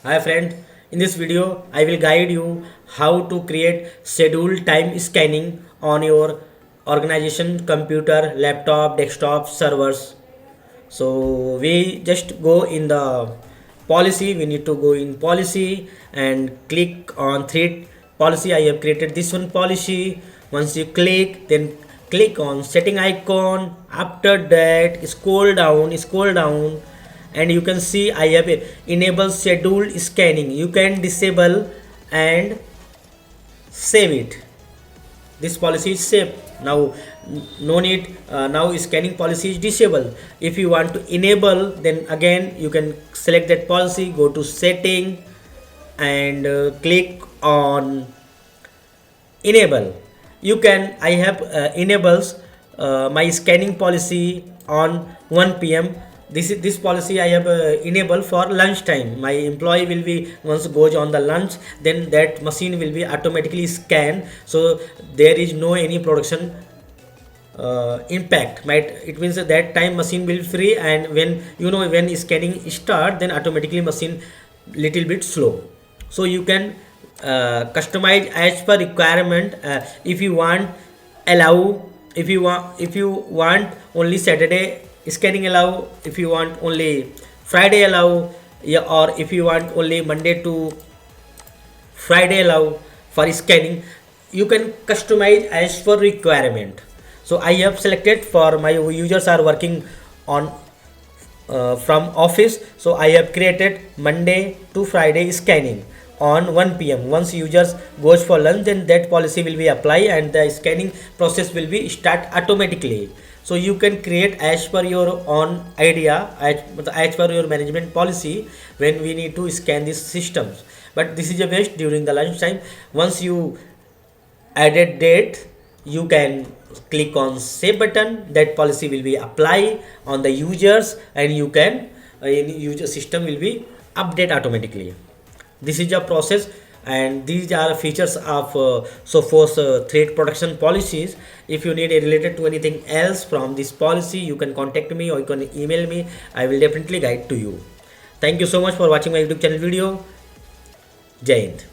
Hi friend, in this video I will guide you how to create schedule time scanning on your organization computer, laptop, desktop, servers. So we just go in the policy, we need to go in policy and click on thread policy. I have created this one policy. Once you click, then click on setting icon. After that scroll down and you can see I have enable schedule scanning. You can disable and save it. This policy is saved now. No need, now scanning policy is disabled. If you want to enable, then again you can select that policy, go to setting and click on enable. You can, I have enables my scanning policy on 1 p.m. This policy I have enabled for lunch time. My employee will be, once goes on the lunch, then that machine will be automatically scanned, so there is no any production impact. Might it means that time machine will be free, and when when scanning start, then automatically machine little bit slow. So you can customize as per requirement. If you want, allow, if you want only Saturday scanning, allow. If you want only Friday, allow. Yeah, or if you want only Monday to Friday, allow for scanning. You can customize as per requirement. So I have selected, for my users are working on from office, so I have created Monday to Friday scanning on 1 p.m. Once users goes for lunch, then that policy will be applied and the scanning process will be start automatically. So you can create as per your own idea, as per your management policy, when we need to scan these systems. But this is a best during the lunch time. Once you added date, you can click on save button. That policy will be applied on the users, and you can in user system will be update automatically. This is a process, and these are features of Sophos threat protection policies. If you need related to anything else from this policy, you can contact me or you can email me. I will definitely guide to you. Thank you so much for watching my YouTube channel video. Jai Hind.